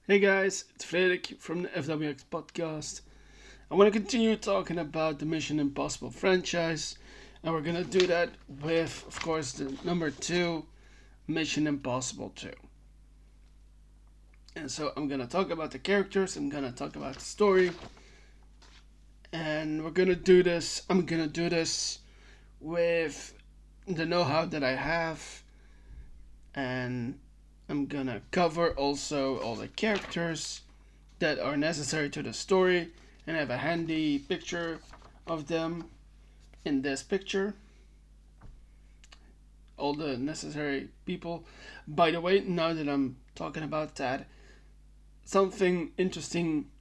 Hey guys, it's Frederik from the FWX podcast. I want to continue talking about the Mission Impossible franchise, and we're gonna do that with, of course, the number 2, Mission Impossible 2. And so I'm gonna talk about the characters, I'm gonna talk about the story, and we're gonna do this. I'm gonna do this with the know how that I have, and I'm gonna cover also all the characters that are necessary to the story, and I have a handy picture of them in this picture. All the necessary people. By the way, now that I'm talking about that, something interesting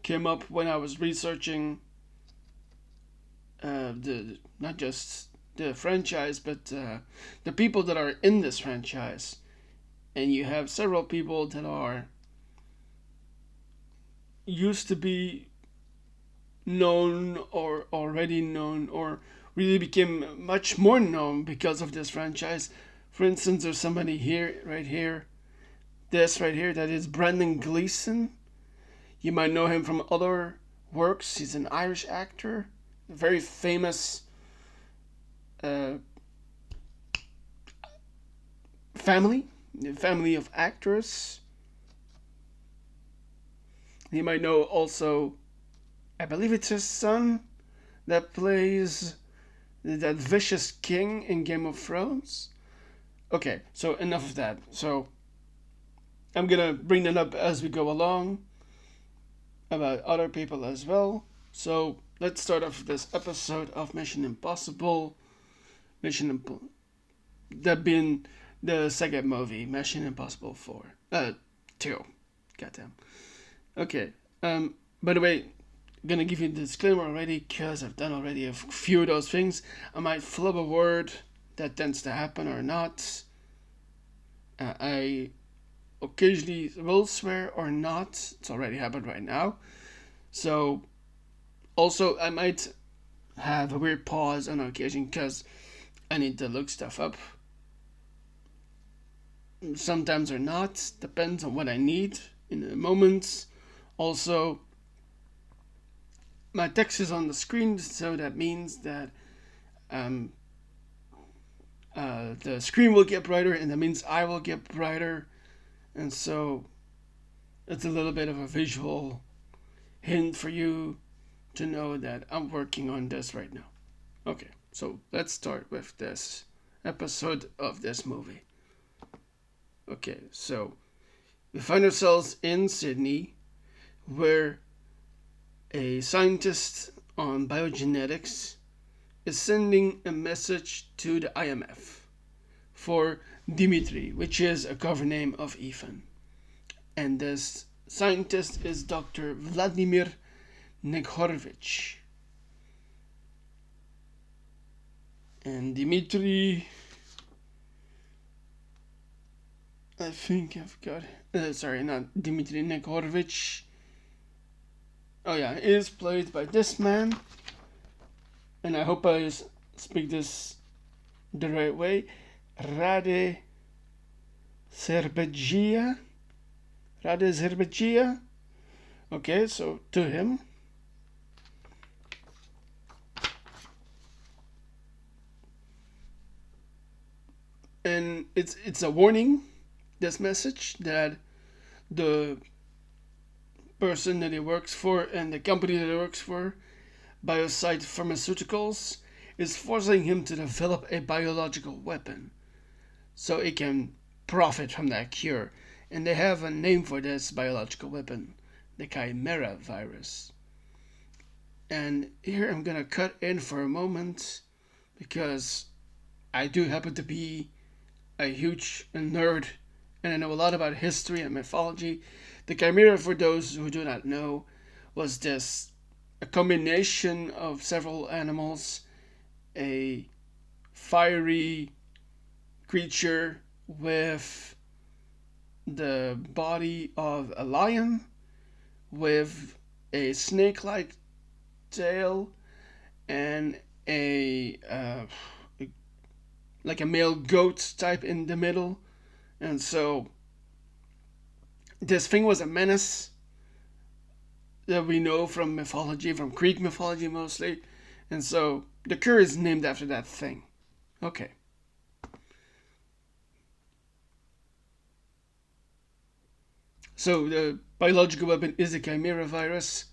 came up when I was researching the not just the franchise, but the people that are in this franchise. And you have several people that are used to be known or already known or really became much more known because of this franchise. For instance, there's somebody here, right here, this right here, that is Brendan Gleeson. You might know him from other works. He's an Irish actor, a very famous uh, family of actors. You might know also, I believe it's his son that plays that vicious king in Game of Thrones. Okay, so enough of that. So I'm gonna bring that up as we go along about other people as well. So let's start off this episode of Mission Impossible. That being the second movie, Mission Impossible 4. 2. Goddamn. Okay. By the way, gonna give you the disclaimer already because I've done already a few of those things. I might flub a word that tends to happen or not. I occasionally will swear or not. It's already happened right now. So, also, I might have a weird pause on occasion because I need to look stuff up. Sometimes or not. Depends on what I need in the moment. Also, my text is on the screen, so that means that the screen will get brighter, and that means I will get brighter, and so it's a little bit of a visual hint for you to know that I'm working on this right now. Okay, so let's start with this episode of this movie. Okay, so we find ourselves in Sydney, where a scientist on biogenetics is sending a message to the IMF for Dimitri, which is a cover name of Ethan. And this scientist is Dr. Vladimir Neghorvich. And Dimitri, I think I've got. Sorry, not Dimitri Neghorvich. Oh yeah, it is played by this man, and I hope I speak this the right way. Rade Serbegia. Rade Serbegia. Okay, so to him. And it's a warning, this message, that the person that he works for and the company that he works for, Biocide Pharmaceuticals, is forcing him to develop a biological weapon so it can profit from that cure. And they have a name for this biological weapon, the Chimera virus. And here I'm gonna cut in for a moment because I do happen to be a huge nerd and I know a lot about history and mythology. The Chimera, for those who do not know, was a combination of several animals, a fiery creature with the body of a lion, with a snake-like tail, and like a male goat type in the middle. And so this thing was a menace that we know from mythology, from Greek mythology mostly. And so the cure is named after that thing. Okay. So the biological weapon is a chimera virus.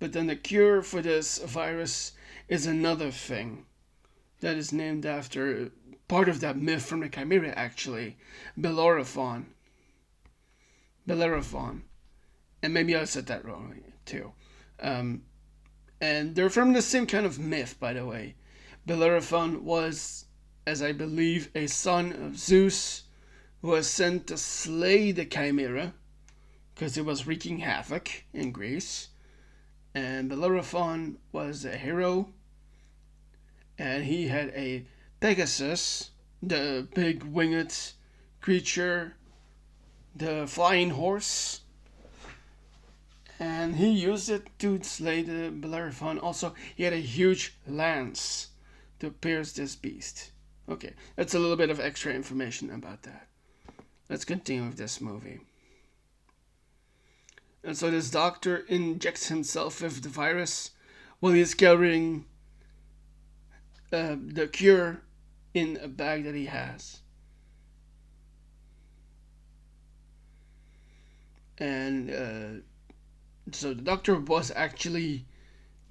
But then the cure for this virus is another thing that is named after part of that myth from the chimera, actually. Bellerophon. Bellerophon. And maybe I said that wrong too. And they're from the same kind of myth, by the way. Bellerophon was, as I believe, a son of Zeus who was sent to slay the chimera because it was wreaking havoc in Greece. And Bellerophon was a hero, and he had a Pegasus, the big winged creature, the flying horse, and he used it to slay the Bellerophon. Also, he had a huge lance to pierce this beast. Okay, that's a little bit of extra information about that. Let's continue with this movie. And so this doctor injects himself with the virus while he's carrying the cure in a bag that he has. And so the doctor was actually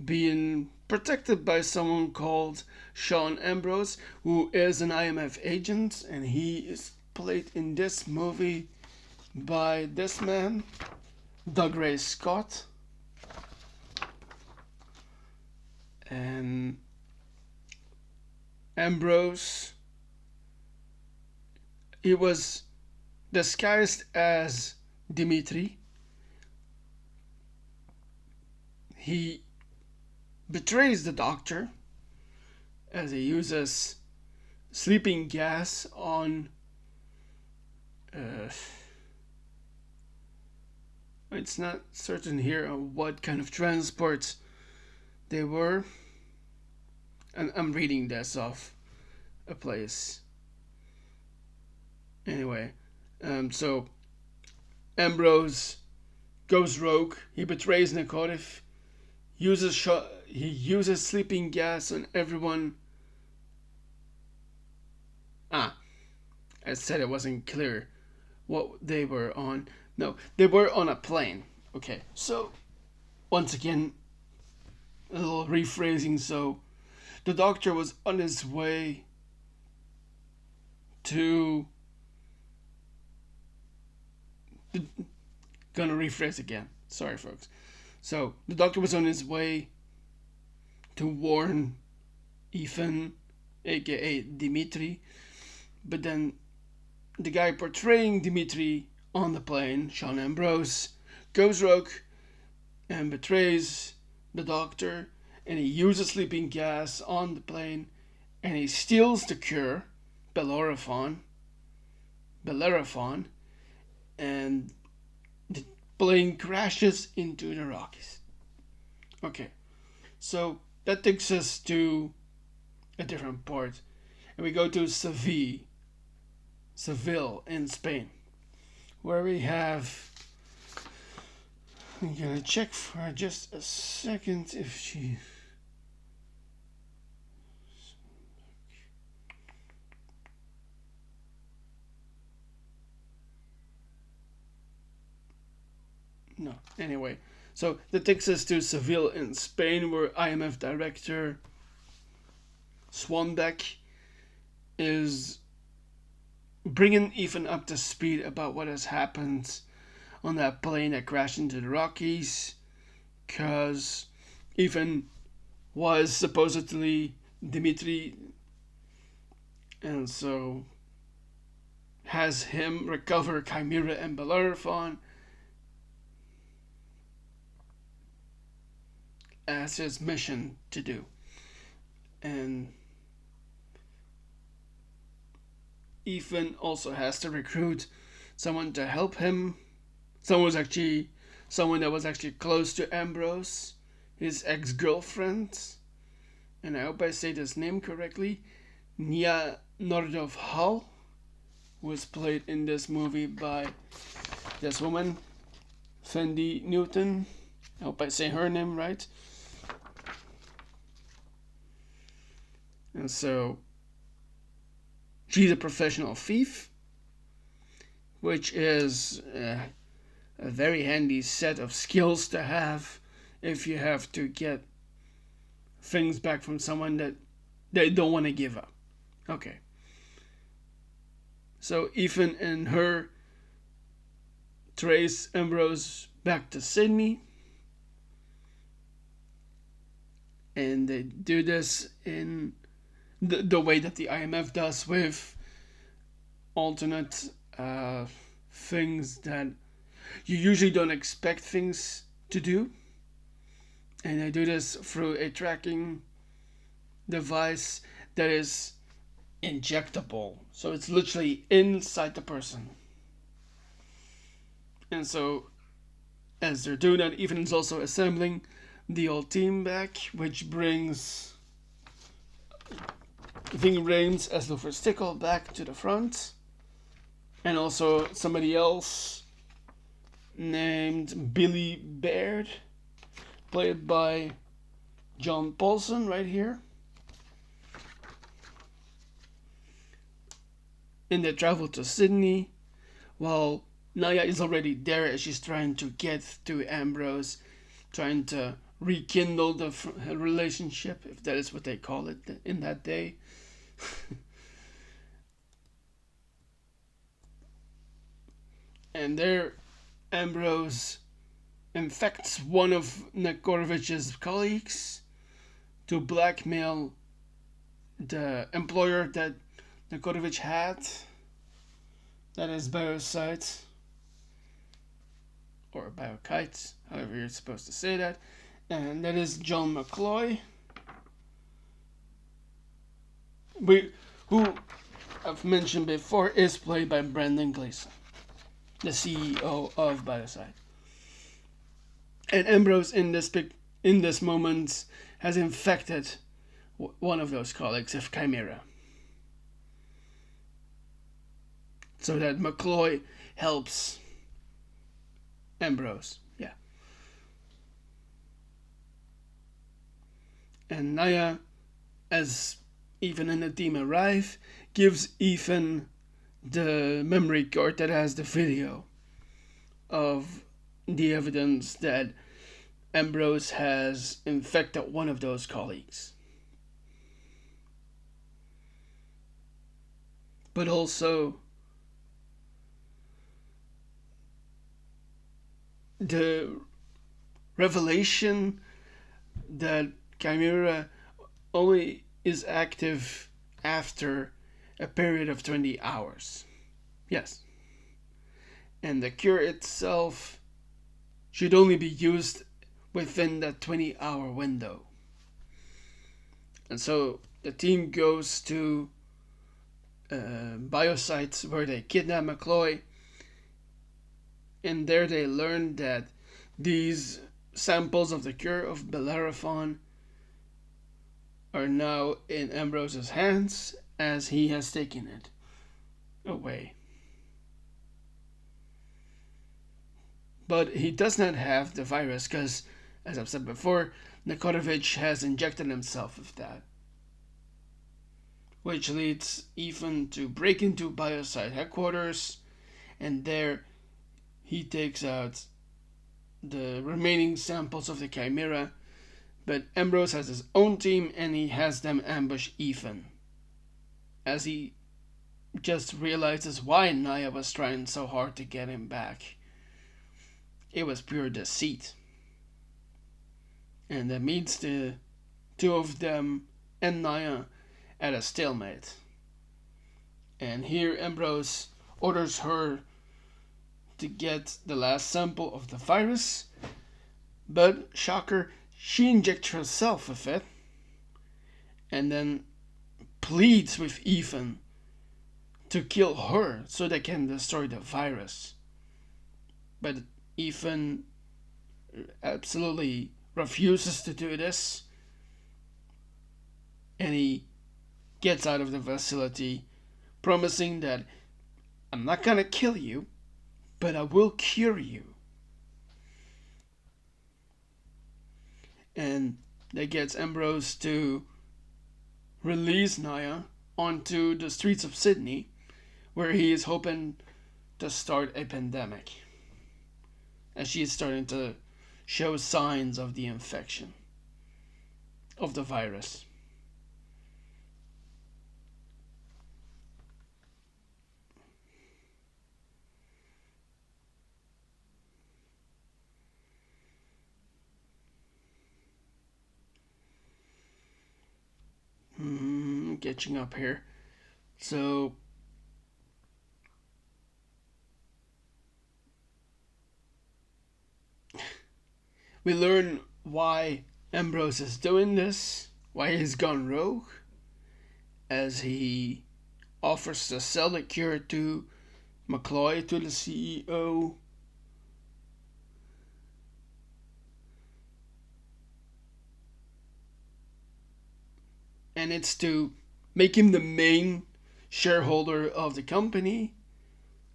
being protected by someone called Sean Ambrose, who is an IMF agent, and he is played in this movie by this man, Dougray Scott. And Ambrose, he was disguised as Dimitri. He betrays the doctor as he uses sleeping gas on it's not certain here on what kind of transports they were. And I'm reading this off a place. Anyway, so Ambrose goes rogue. He betrays Nikodif. He uses sleeping gas on everyone. I said it wasn't clear what they were on. No, they were on a plane. Okay, so once again, a little rephrasing. So the doctor was on his way to. Gonna rephrase again. Sorry, folks. So the doctor was on his way to warn Ethan, aka Dimitri, but then the guy portraying Dimitri on the plane, Sean Ambrose, goes rogue and betrays the doctor, and he uses sleeping gas on the plane, and he steals the cure, Bellerophon, and the plane crashes into the Rockies. Okay, so that takes us to a different port, and we go to Seville in Spain, where we have. I'm gonna check for just a second if she. No, anyway. So that takes us to Seville in Spain, where IMF director Swanbeck is bringing Ethan up to speed about what has happened on that plane that crashed into the Rockies, because Ethan was supposedly Dimitri, and so has him recover Chimera and Bellerophon as his mission to do. And Ethan also has to recruit someone to help him. Someone that was actually close to Ambrose, his ex-girlfriend. And I hope I say this name correctly. Nia Nordov Hall was played in this movie by this woman, Thandiwe Newton. I hope I say her name right. And so she's a professional thief, which is a very handy set of skills to have if you have to get things back from someone that they don't want to give up. Okay. So Ethan and her trace Ambrose back to Sydney, and they do this in the way that the IMF does, with alternate things that you usually don't expect things to do. And they do this through a tracking device that is injectable. So it's literally inside the person. And so as they're doing that, Ethan is also assembling the old team back, which brings Ving Rhames as the first Stickle back to the front. And also somebody else named Billy Baird, played by John Paulson right here. And they travel to Sydney while Naya is already there as she's trying to get to Ambrose, trying to rekindle the relationship, if that is what they call it in that day. And there, Ambrose infects one of Nekorovich's colleagues to blackmail the employer that Nekorovich had, that is Biosite, or Biokite, however you're supposed to say that, and that is John McCloy, who I've mentioned before is played by Brendan Gleeson, the CEO of Biosite. And Ambrose in this moment has infected one of those colleagues of Chimera, so that McCloy helps Ambrose. Yeah. And Naya, as Ethan and the team arrive, gives Ethan the memory card that has the video of the evidence that Ambrose has infected one of those colleagues. But also the revelation that Chimera only is active after a period of 20 hours. Yes. And the cure itself should only be used within that 20-hour window. And so the team goes to Biosites, where they kidnap McCloy, and there they learn that these samples of the cure of Bellerophon are now in Ambrose's hands, as he has taken it away. But he does not have the virus because, as I've said before, Nekorovich has injected himself with that, which leads Ethan to break into Biosite headquarters, and there he takes out the remaining samples of the Chimera. But Ambrose has his own team, and he has them ambush Ethan, as he just realizes why Naya was trying so hard to get him back. It was pure deceit. And that means the two of them and Naya at a stalemate. And here Ambrose orders her to get the last sample of the virus, but shocker, she injects herself with it, and then pleads with Ethan to kill her so they can destroy the virus. But Ethan absolutely refuses to do this, and he gets out of the facility, promising that I'm not gonna kill you, but I will cure you. And that gets Ambrose to release Naya onto the streets of Sydney, where he is hoping to start a pandemic, as she is starting to show signs of the infection of the virus. Catching up here. So we learn why Ambrose is doing this, why he's gone rogue, as he offers to sell the cure to McCloy, to the CEO. And it's to make him the main shareholder of the company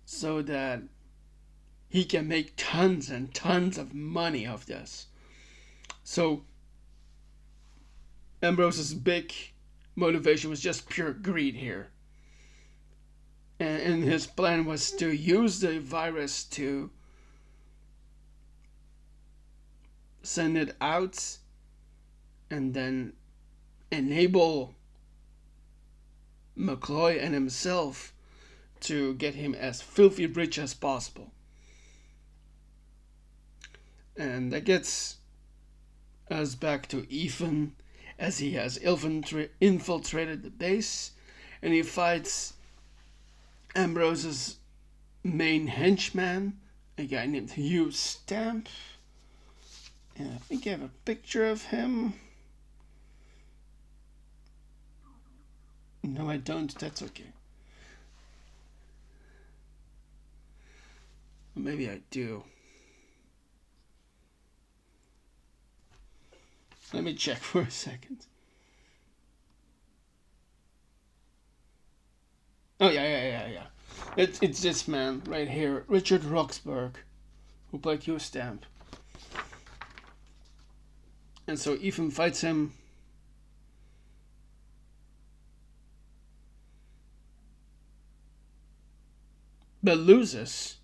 so that he can make tons and tons of money off this. So Ambrose's big motivation was just pure greed here. And his plan was to use the virus to send it out and then enable McCloy and himself to get him as filthy rich as possible. And that gets us back to Ethan, as he has infiltrated the base, and he fights Ambrose's main henchman, a guy named Hugh Stamp. And I think I have a picture of him. No, I don't. That's okay. Maybe I do. Let me check for a second. Oh, yeah. It's this man right here, Richard Roxburgh, who played Hugh Stamp. And so Ethan fights him. But loses.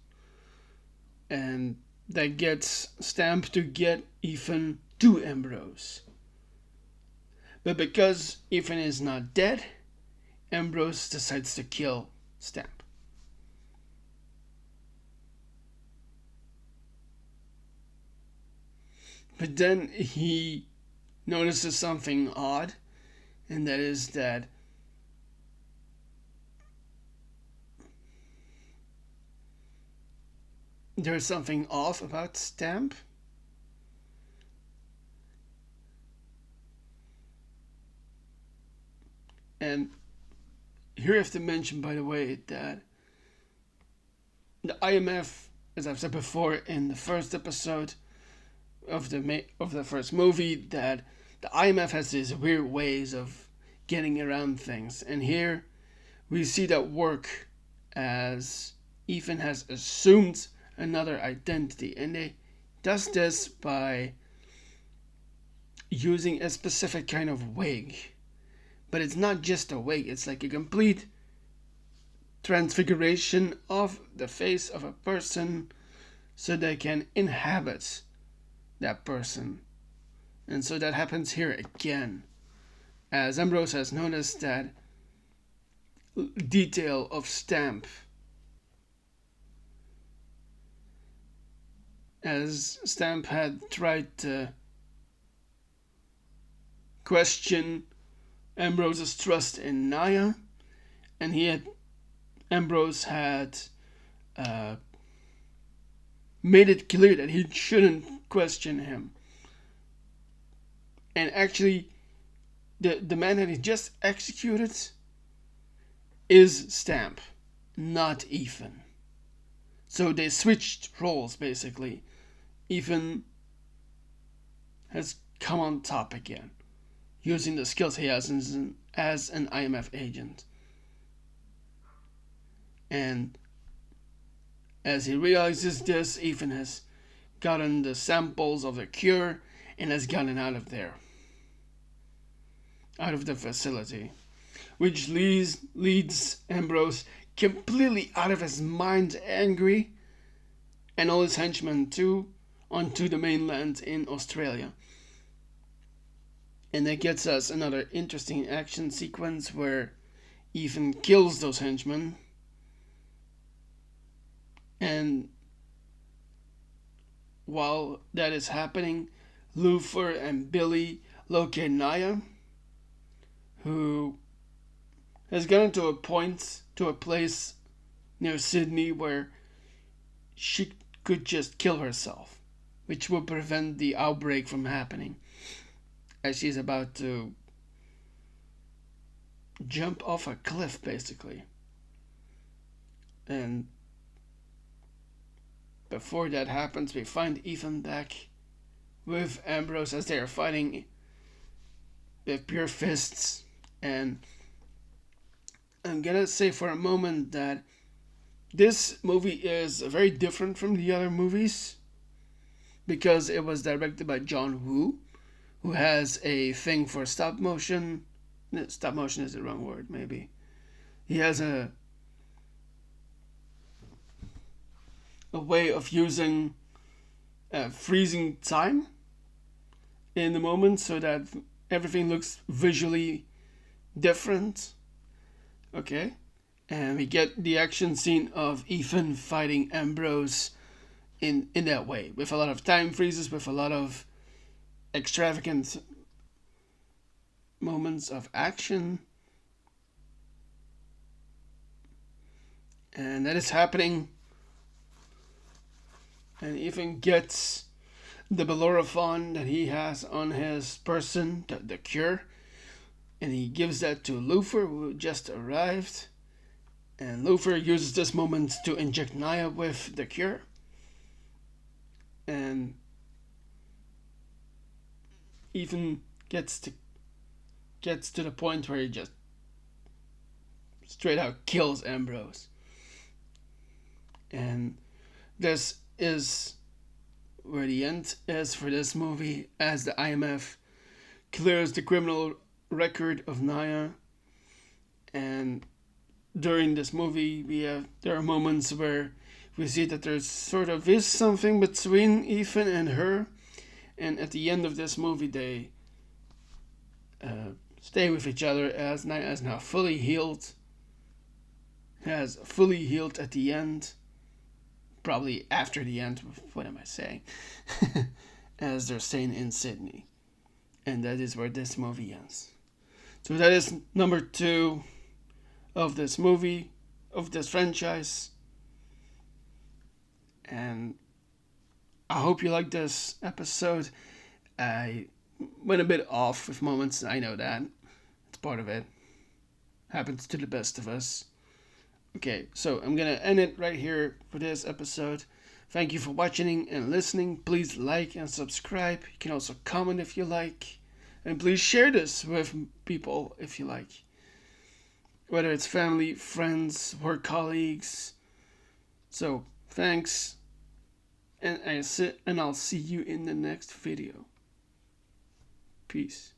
And that gets Stamp to get Ethan to Ambrose. But because Ethan is not dead, Ambrose decides to kill Stamp. But then he notices something odd, and that is that there's something off about Stamp. And here I have to mention, by the way, that the IMF, as I've said before in the first episode of the first movie, that the IMF has these weird ways of getting around things. And here we see that work, as Ethan has assumed another identity, and he does this by using a specific kind of wig. But it's not just a wig, it's like a complete transfiguration of the face of a person so they can inhabit that person. And so that happens here again, as Ambrose has noticed that detail of Stamp, as Stamp had tried to question Ambrose's trust in Naya, and Ambrose had made it clear that he shouldn't question him. And actually, the man that he just executed is Stamp, not Ethan. So they switched roles, basically. Ethan has come on top again, using the skills he has as an IMF agent. And As he realizes this, Ethan has gotten the samples of the cure and has gotten out of there, out of the facility, which leads Ambrose completely out of his mind, angry, and all his henchmen too, onto the mainland in Australia. And that gets us another interesting action sequence where Ethan kills those henchmen. And while that is happening, Luther and Billy locate Naya, who has gotten to a place near Sydney where she could just kill herself, which will prevent the outbreak from happening, as she's about to jump off a cliff, basically. And before that happens, we find Ethan back with Ambrose as they are fighting with pure fists. And I'm gonna say for a moment that this movie is very different from the other movies because it was directed by John Woo, who has a thing for stop motion. Stop motion is the wrong word, maybe. He has a way of using freezing time in the moment so that everything looks visually different. Okay? And we get the action scene of Ethan fighting Ambrose in that way, with a lot of time freezes, with a lot of extravagant moments of action. And that is happening. And Ethan gets the Bellerophon that he has on his person, the cure, and he gives that to Luther, who just arrived. And Luther uses this moment to inject Naya with the cure. And Ethan gets to the point where he just straight out kills Ambrose. And this is where the end is for this movie, as the IMF clears the criminal record of Naya. And during this movie, there are moments where we see that there sort of is something between Ethan and her. And at the end of this movie, they stay with each other as Naya is now fully healed. Has fully healed at the end. Probably after the end, what am I saying? As they're staying in Sydney. And that is where this movie ends. So that is number 2 of this movie, of this franchise. And I hope you liked this episode. I went a bit off with moments, I know that. It's part of it. Happens to the best of us. Okay, so I'm gonna end it right here for this episode. Thank you for watching and listening. Please like and subscribe. You can also comment if you like. And please share this with people if you like. Whether it's family, friends, work colleagues. So, thanks. And I'll see you in the next video. Peace.